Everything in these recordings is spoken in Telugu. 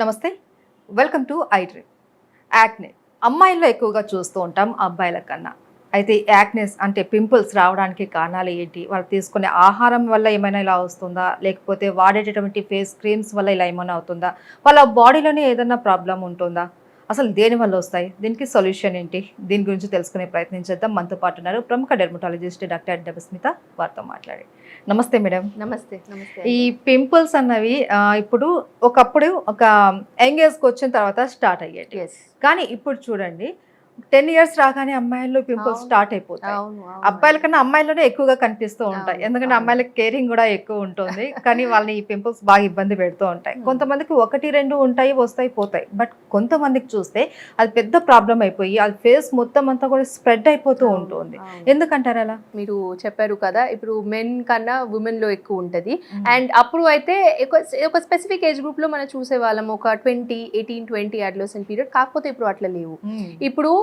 నమస్తే. Welcome to iDream. Acne అమ్మాయిల్లో ఎక్కువగా చూస్తూ ఉంటాం అబ్బాయిల కన్నా. అయితే యాక్నెస్ అంటే పింపుల్స్ రావడానికి కారణాలు ఏంటి? వాళ్ళు తీసుకునే ఆహారం వల్ల ఏమైనా ఇలా వస్తుందా? లేకపోతే వాడేటటువంటి ఫేస్ క్రీమ్స్ వల్ల ఇలా ఏమైనా అవుతుందా? వాళ్ళ బాడీలోనే ఏదన్నా ప్రాబ్లమ్ ఉంటుందా? అసలు దేనివల్ల వస్తాయి? దీనికి సొల్యూషన్ ఏంటి? దీని గురించి తెలుసుకునే ప్రయత్నం చేద్దాం. మనతో పాటు ఉన్నారు ప్రముఖ డెర్మటాలజిస్ట్ డాక్టర్ డెబస్మిత. వారితో మాట్లాడి. నమస్తే మేడం. నమస్తే. నమస్తే ఈ అండి. పింపుల్స్ అన్నవి ఇప్పుడు ఒకప్పుడు ఒక యంగ్ ఏజ్‌కి వచ్చిన తర్వాత స్టార్ట్ అయ్యేటివి. యెస్. కానీ ఇప్పుడు చూడండి 10 ఇయర్స్ రాగానే అమ్మాయిల్లో పింపుల్స్ అవును. స్టార్ట్ అయిపోతాయి. అవును. అబ్బాయిల అవునండి. కన్నా అమ్మాయిల్లోనే ఎక్కువగా కనిపిస్తూ ఉంటాయి. అవును. ఎందుకంటే అవును. అమ్మాయిలకి కేరింగ్ గూడా ఎక్కువ ఉంటుంది. కానీ వాళ్ళని ఈ పింపుల్స్ బాగా ఇబ్బంది పెడుతూ ఉంటాయి. హ్మ్. కొంతమందికి 1, 2 ఉంటాయి, వస్తాయి, పోతాయి. బట్ కొంతమందికి చూస్తే అది పెద్ద ప్రాబ్లమ్ అయిపోయి అది ఫేస్ మొత్తం అంతా కూడా స్ప్రెడ్ అయిపోతూ అవును. ఉంటుంది. అవును. ఎందుకంటారు అలా? మీరు చెప్పారు కదా! ఇప్పుడు మెన్ కన్నా వుమెన్‌లో ఎక్కువ ఉంటది. అండ్ అప్పుడు అయితే ఒక స్పెసిఫిక్ ఏజ్ గ్రూప్‌లో మనం చూసేవాళ్ళం. ఒక 20, 18, 20 అడోలసెంట్ పీరియడ్. కాకపోతే ఇప్పుడు అట్లా లేవు. హ్మ్. ఇప్పుడు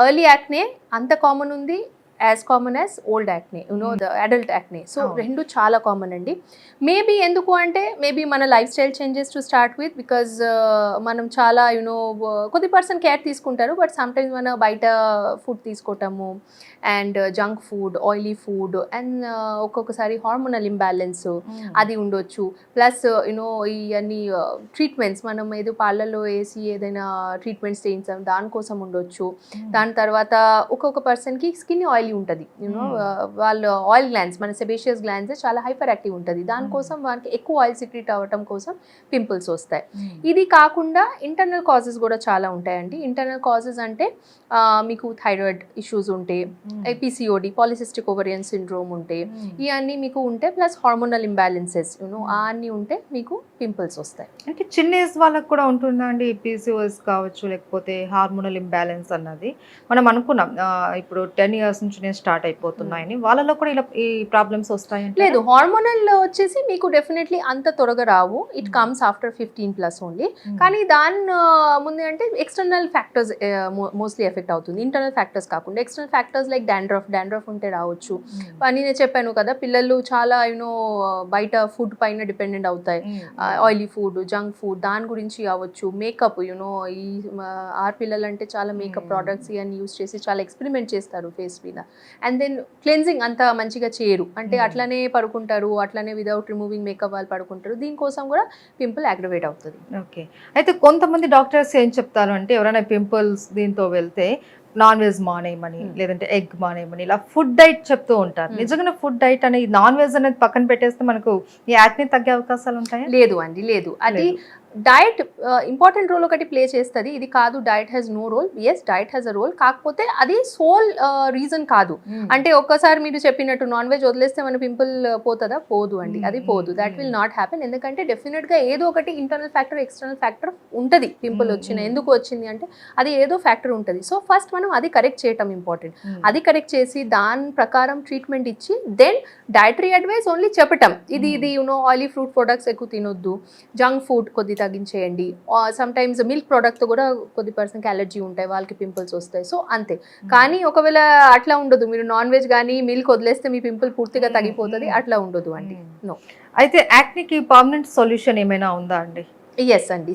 ఎర్లీ యాక్నే అంత కామన్ ఉంది. As common as old acne. The adult acne. So అవును. 2 చాలా కామన్ అండి. మేబీ ఎందుకు అంటే మేబీ మన lifestyle changes to start with. Because మనం చాలా కొద్ది పర్సన్ కేర్ తీసుకుంటారు. బట్ సమ్‌టైమ్స్ మన బయట ఫుడ్ తీసుకోవటము and junk food, oily food and ఒక్కొక్కసారి హార్మోనల్ ఇంబ్యాలెన్స్ అది ఉండొచ్చు. ప్లస్ ఇవన్నీ ట్రీట్మెంట్స్ మనం ఏదో పార్లర్లో వేసి ఏదైనా ట్రీట్మెంట్స్ చేయించాం దానికోసం ఉండొచ్చు. దాని తర్వాత ఒక్కొక్క పర్సన్కి స్కిన్ ఆయిలీ ఉంటుంది. వాళ్ళ ఆయిల్ గ్లాండ్స్ మన సెబేషియస్ గ్లాండ్స్ చాలా హైపర్ యాక్టివ్ ఉంటుంది. దానికోసం వానికి ఎక్కువ ఆయిల్ సిక్రీట్ అవ్వటం కోసం పింపుల్స్ వస్తాయి. ఇది కాకుండా ఇంటర్నల్ కాజెస్ కూడా చాలా ఉంటాయండి. ఇంటర్నల్ కాజెస్ అంటే మీకు థైరాయిడ్ ఇష్యూస్ ఉంటే, పిసిఓడి పాలిసిస్టిక్ ఓవరియన్ సిండ్రోమ్ ఉంటే, ఇవన్నీ మీకు ఉంటే ప్లస్ హార్మోనల్ ఇంబ్యాలెన్సెస్ అన్నీ ఉంటే మీకు పింపుల్స్ వస్తాయి. అంటే చిన్న ఏజ్ వాళ్ళకి కూడా ఉంటుందా అండి పీసీఓఎస్ కావచ్చు, లేకపోతే హార్మోనల్ ఇంబ్యాలెన్స్ అన్నది? మనం అనుకున్నాం ఇప్పుడు 10 ఇయర్స్ నుంచినే స్టార్ట్ అయిపోతున్నాయని. వాళ్ళలో కూడా ఇలా ఈ ప్రాబ్లమ్స్ వస్తాయంటారా? లేదు, హార్మోనల్ వచ్చేసి మీకు డెఫినెట్లీ అంత త్వరగా రావు. It comes after 15+ only. కానీ దాని ముందు అంటే ఎక్స్టర్నల్ ఫ్యాక్టర్స్ మోస్ట్లీ ఎఫెక్ట్ అవుతుంది. ఇంటర్నల్ ఫ్యాక్టర్స్ కాకుండా ఎక్స్టర్నల్ ఫ్యాక్టర్స్ లైక్ డాండ్రఫ్ ఉంటే రావచ్చు. అని నేను చెప్పాను కదా, పిల్లలు చాలా బయట ఫుడ్ పైన డిపెండెంట్ అవుతాయి. ఆయిలీ ఫుడ్, జంక్ ఫుడ్ దాని గురించి అవ్వచ్చు. మేకప్ ఈ ఆడపిల్లలు అంటే చాలా మేకప్ ప్రోడక్ట్స్ ఇవన్నీ యూస్ చేసి చాలా ఎక్స్పెరిమెంట్ చేస్తారు ఫేస్ మీద. అండ్ దెన్ క్లెన్జింగ్ అంత మంచిగా చేయరు. అంటే అట్లనే పడుకుంటారు, అట్లనే విదౌట్ రిమూవింగ్ మేకప్ వాళ్ళు పడుకుంటారు. దీనికోసం కూడా పింపుల్ యాగ్రవేట్ అవుతుంది. ఓకే. అయితే కొంతమంది డాక్టర్స్ ఏం చెప్తారు అంటే ఎవరైనా పింపుల్స్ దీంతో వెళ్తే నాన్ వెజ్ మానేయమని, లేదంటే ఎగ్ మానేయమని, ఇలా ఫుడ్ డైట్ చెప్తూ ఉంటారు. నిజంగా ఫుడ్ డైట్ అనేది నాన్ వెజ్ అనేది పక్కన పెట్టేస్తే మనకు ఈ యాక్నే తగ్గే అవకాశాలు ఉంటాయా? లేదు అండి, లేదు. అది డైట్ ఇంపార్టెంట్ రోల్ ఒకటి ప్లే చేస్తుంది. ఇది కాదు diet has no role. Yes, diet has a role. కాకపోతే అది సోల్ రీజన్ కాదు. అంటే ఒక్కసారి మీరు చెప్పినట్టు నాన్ వెజ్ వదిలేస్తే మన పింపుల్ పోతుందా? పోదు అండి, అది పోదు. That will not happen. ఎందుకంటే డెఫినెట్గా ఏదో ఒకటి ఇంటర్నల్ ఫ్యాక్టర్, ఎక్స్టర్నల్ ఫ్యాక్టర్ ఉంటుంది. పింపుల్ ఎందుకు వచ్చింది అంటే అది ఏదో ఫ్యాక్టర్ ఉంటుంది. సో ఫస్ట్ మనం అది కరెక్ట్ చేయటం ఇంపార్టెంట్. అది కరెక్ట్ చేసి దాని ప్రకారం ట్రీట్మెంట్ ఇచ్చి దెన్ డైటరీ అడ్వైస్ ఓన్లీ చెప్పటం. ఇది ఆయిలీ ఫ్రూట్ ప్రొడక్ట్స్ ఎక్కువ తినొద్దు, జంక్ ఫుడ్ కొద్ది తగ్గించేయండి. సమ్ టైమ్స్ మిల్క్ ప్రోడక్ట్ కూడా కొద్ది పర్సన్కి అలర్జీ ఉంటాయి, వాళ్ళకి పింపుల్స్ వస్తాయి. సో అంతే. కానీ ఒకవేళ అట్లా ఉండదు, మీరు నాన్ వెజ్ కానీ మిల్క్ వదిలేస్తే మీ పింపుల్ పూర్తిగా తగ్గిపోతుంది, అట్లా ఉండదు అండి. నో. అయితే యాక్నేకి పర్మనెంట్ సొల్యూషన్ ఏమైనా ఉందా అండి? ఎస్ అండి.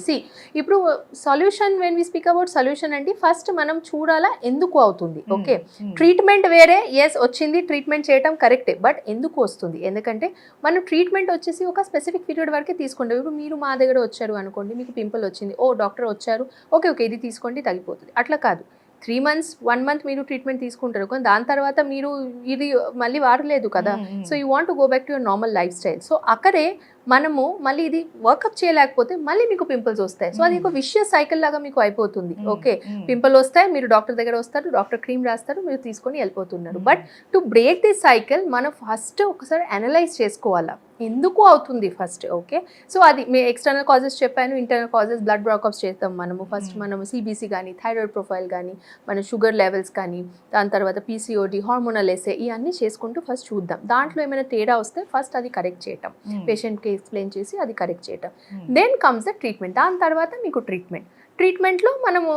ఇప్పుడు solution, when we speak about solution అండి, ఫస్ట్ మనం చూడాలా ఎందుకు అవుతుంది. ఓకే, ట్రీట్మెంట్ వేరే. ఎస్, వచ్చింది, ట్రీట్మెంట్ చేయడం కరెక్టే. బట్ ఎందుకు వస్తుంది? ఎందుకంటే మనం ట్రీట్మెంట్ వచ్చేసి ఒక స్పెసిఫిక్ పీరియడ్ వరకే తీసుకుంటాం. ఇప్పుడు మీరు మా దగ్గర వచ్చారు అనుకోండి, మీకు పింపుల్ వచ్చింది, ఓ డాక్టర్ వచ్చారు, ఓకే ఇది తీసుకోండి తగ్గిపోతుంది, అట్లా కాదు. 3 months, 1 month మీరు ట్రీట్మెంట్ తీసుకుంటారు, కానీ దాని తర్వాత మీరు ఇది మళ్ళీ వాడలేదు కదా. So you want to go back to your normal life style. So అక్కడే మనము మళ్ళీ ఇది వర్కప్ చేయలేకపోతే మళ్ళీ మీకు పింపుల్స్ వస్తాయి. సో అది ఒక విషియస్ సైకిల్ లాగా మీకు అయిపోతుంది. ఓకే, పింపుల్ వస్తాయి, మీరు డాక్టర్ దగ్గర వస్తారు, డాక్టర్ క్రీమ్ రాస్తారు, మీరు తీసుకొని వెళ్ళిపోతున్నారు. But to break this cycle మనం ఫస్ట్ ఒకసారి అనలైజ్ చేసుకోవాలా ఎందుకు అవుతుంది ఫస్ట్. ఓకే, సో అది మీ ఎక్స్టర్నల్ కాజెస్ చెప్పాను. ఇంటర్నల్ కాజెస్ బ్లడ్ బ్రాకప్స్ చేస్తాం మనము. ఫస్ట్ మనము సిబిసి కానీ, థైరాయిడ్ ప్రొఫైల్ కానీ, మన షుగర్ లెవెల్స్ కానీ, దాని తర్వాత పిసిఓడి, హార్మోనల్ ఎస్ఏ, ఇవన్నీ చేసుకుంటూ ఫస్ట్ చూద్దాం. దాంట్లో ఏమైనా తేడా వస్తే ఫస్ట్ అది కరెక్ట్ చేయటం, పేషెంట్కి ఎక్స్ప్లెయిన్ చేసి అది కరెక్ట్ చేయటం. Then comes the treatment. దాని తర్వాత మీకు ట్రీట్మెంట్ ట్రీట్మెంట్లో మనము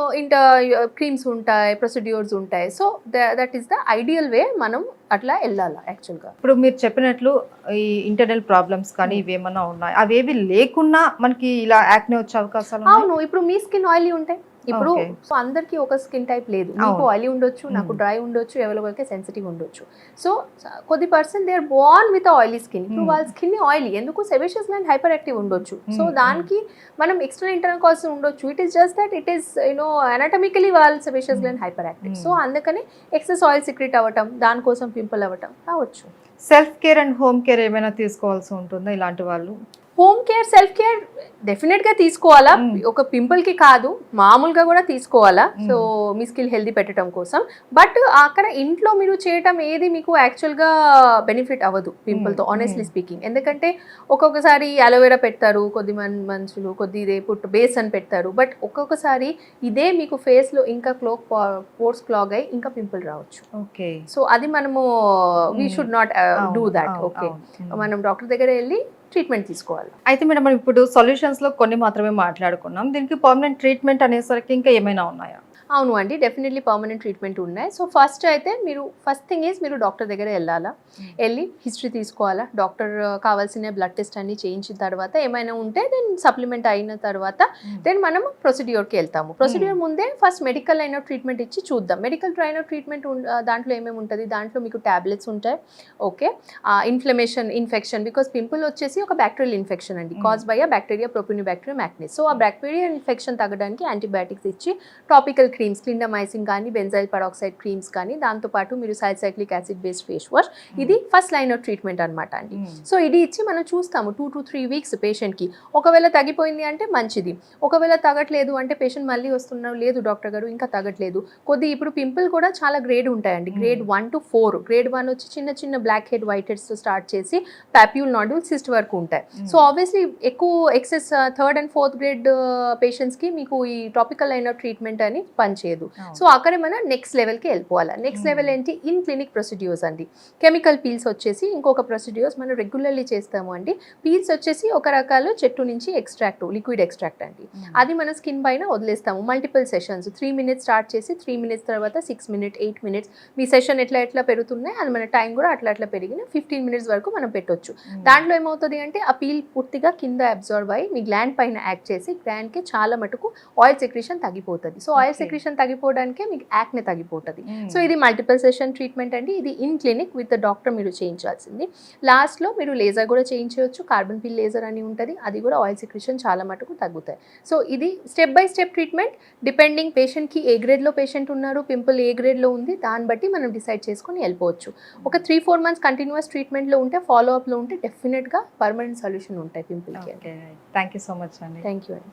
క్రీమ్స్ ఉంటాయి, ప్రొసీడ్యూర్స్ ఉంటాయి. So that is the ideal way, మనం అట్లా వెళ్ళాలి యాక్చువల్గా. ఇప్పుడు మీరు చెప్పినట్లు ఈ ఇంటర్నల్ ప్రాబ్లమ్స్ కానీ ఇవేమన్నా ఉన్నాయి, అవేవి లేకున్నా మనకి ఇలా యాక్నే వచ్చే అవకాశాలు ఉన్నాయా? అవును, ఇప్పుడు మీ స్కిన్ ఆయిలీ ఉంటాయి. ఇప్పుడు Okay. సో అందరికీ ఒక స్కిన్ టైప్ లేదు. మీకు అవును. ఆయిలీ ఉండొచ్చు, నాకు డ్రై ఉండొచ్చు, ఎవరికొకరికి సెన్సిటివ్ ఉండొచ్చు. సో కొద్ది person they are born with oily skin. ఇప్పుడు వాళ్ళ స్కిన్ ఆయిలీ ఎందుకు, సెబేషియస్ గ్లాండ్ హైపర్ యాక్టివ్ ఉండొచ్చు. సో దానికి మనం ఎక్స్టర్నల్ ఇంటర్నల్ కాజ్ ఉండొచ్చు. It is just that it is anatomically వాళ్ళ sebaceous gland hyper active. So అందుకని ఎక్సెస్ ఆయిల్ సిక్రెట్ అవ్వటం, దానికోసం పింపుల్ అవ్వటం రావచ్చు. Self care and home care ఏమైనా తీసుకోవాల్సి ఉంటుందా ఇలాంటి వాళ్ళు? హోమ్ కేర్, సెల్ఫ్ కేర్ డెఫినెట్గా తీసుకోవాలా. ఒక పింపుల్కి కాదు, మామూలుగా కూడా తీసుకోవాలా. సో మీ స్కిల్ హెల్దీ పెట్టడం కోసం. బట్ అక్కడ ఇంట్లో మీరు చేయటం ఏది మీకు యాక్చువల్గా బెనిఫిట్ అవ్వదు పింపుల్తో, ఆనెస్ట్లీ స్పీకింగ్. ఎందుకంటే ఒక్కొక్కసారి అలోవెరా పెడతారు కొద్ది మనుషులు, కొద్ది ఇదే బేసన్ పెడతారు. బట్ ఒక్కొక్కసారి ఇదే మీకు ఫేస్లో ఇంకా పోర్స్ క్లాగ్ అయ్యి ఇంకా పింపుల్ రావచ్చు. ఓకే. సో అది మనము we should not do that. Okay, మనం డాక్టర్ దగ్గర వెళ్ళి ట్రీట్మెంట్ తీసుకోవాలి. అయితే మేడం మనం ఇప్పుడు సొల్యూషన్స్ లో కొన్ని మాత్రమే మాట్లాడుకున్నాం, దీనికి పర్మనెంట్ ట్రీట్మెంట్ అనేసరికి ఇంకా ఏమైనా ఉన్నాయా? అవును అండి, డెఫినెట్లీ పర్మనెంట్ ట్రీట్మెంట్ ఉన్నాయి. సో ఫస్ట్ అయితే ఫస్ట్ థింగ్ ఈజ్ మీరు డాక్టర్ దగ్గర వెళ్ళాలా, వెళ్ళి హిస్టరీ తీసుకోవాలా. డాక్టర్ కావాల్సిన బ్లడ్ టెస్ట్ అన్ని చేయించిన తర్వాత ఏమైనా ఉంటే దెన్ సప్లిమెంట్ అయిన తర్వాత దెన్ మనం ప్రొసీడ్యూర్కి వెళ్తాము. ప్రొసీడ్యూర్ ముందే ఫస్ట్ మెడికల్ అయిన ట్రీట్మెంట్ ఇచ్చి చూద్దాం. మెడికల్ అయిన ట్రీట్మెంట్ దాంట్లో ఏమేమి ఉంటుంది, దాంట్లో మీకు టాబ్లెట్స్ ఉంటాయి. ఓకే, ఇన్ఫెక్షన్ బికాస్ పింపుల్ వచ్చేసి ఒక బ్యాక్టీరియల్ ఇన్ఫెక్షన్ అండి, cause by a bacteria propionibacterium acne. So ఆ బ్యాక్టీరియల్ ఇన్ఫెక్షన్ తగ్గడానికి యాంటీబయాటిక్స్ ఇచ్చి టాపికల్ క్రీమ్స్, క్లిండమైసిన్ కానీ, బెంజైల్ పెరాక్సైడ్ క్రీమ్స్ కానీ, దాంతోపాటు మీరు salicylic acid based face wash, ఇది ఫస్ట్ లైన్ ఆఫ్ ట్రీట్మెంట్ అనమాట అండి. సో ఇది ఇచ్చి మనం చూస్తాము 2 to 3 weeks పేషెంట్కి. ఒకవేళ తగ్గిపోయింది అంటే మంచిది, ఒకవేళ తగ్గట్లేదు అంటే పేషెంట్ మళ్ళీ వస్తున్నారు, లేదు డాక్టర్ గారు ఇంకా తగ్గట్లేదు. ఇప్పుడు పింపుల్ కూడా చాలా గ్రేడ్ ఉంటాయండి, గ్రేడ్ 1 to 4. గ్రేడ్ 1 వచ్చి చిన్న చిన్న బ్లాక్ హెడ్, వైట్ హెడ్స్తో స్టార్ట్ చేసి పాప్యూల్ నాడ్యూల్, సిస్ట్ వరకు ఉంటాయి. సో ఆబ్వియస్లీ ఎక్కువ excess 3rd and 4th grade పేషెంట్స్కి మీకు ఈ టాపికల్ అయిన ట్రీట్మెంట్ అని పనిచేయదు. సో అక్కడే మనం నెక్స్ట్ లెవెల్కి వెళ్ళిపోవాలి. నెక్స్ట్ లెవెల్ ఏంటి, ఇన్ క్లినిక్ ప్రొసీడ్యూర్స్ అండి. కెమికల్ పీల్స్ వచ్చేసి ఇంకొక ప్రొసీడ్యూర్స్ మనం రెగ్యులర్లీ చేస్తాము అండి. పీల్స్ వచ్చేసి ఒక రకాలు చెట్టు నుంచి ఎక్స్ట్రాక్ట్, లిక్విడ్ ఎక్స్ట్రాక్ట్ అండి. అది మన స్కిన్ పైన వదిలేస్తాము. మల్టిపుల్ సెషన్స్, 3 minutes స్టార్ట్ చేసి 3 minutes తర్వాత 6 minutes, 8 minutes, మీ సెషన్ ఎట్లా పెరుగుతున్నాయి అది మన టైం కూడా అట్లా పెరిగిన 15 minutes వరకు మనం పెట్టొచ్చు. దాంట్లో ఏమవుతుంది అంటే ఆ పీల్ పూర్తిగా కింద అబ్జర్వ్ అయ్యి మీ గ్లాండ్ పైన యాక్ట్ చేసి గ్లాండ్కి చాలా మటుకు ఆయిల్ సెక్రీషన్ తగ్గిపోతుంది. సో ఆయిల్ సెక్రీషన్ తగ్గిపోవడానికే మీకు యాక్నే తగ్గిపోతుంది. సో ఇది మల్టిపుల్ సెషన్ ట్రీట్మెంట్ అండి. ఇది in clinic with the doctor మీరు చేయించాల్సింది. లాస్ట్లో మీరు లేజర్ కూడా చేయించవచ్చు, కార్బన్ పిల్ లేజర్ అని ఉంటుంది, అది కూడా ఆయిల్ సెక్రీషన్ చాలా మటుకు తగ్గుతాయి. సో ఇది step by step treatment, depending పేషెంట్కి ఏ గ్రేడ్లో పేషెంట్ ఉన్నారు, పింపుల్ ఏ గ్రేడ్లో ఉంది, దాన్ని బట్టి మనం డిసైడ్ చేసుకొని వెళ్ళిపోవచ్చు. ఒక 3-4 months కంటిన్యూస్ ట్రీట్మెంట్లో ఉంటే, ఫాలో అప్లో ఉంటే డెఫినెట్గా పర్మనెంట్ సొల్యూషన్ ఉంటాయి పింపుల్కి. థ్యాంక్ యూ సో మచ్ అండి. థ్యాంక్ యూ అండి.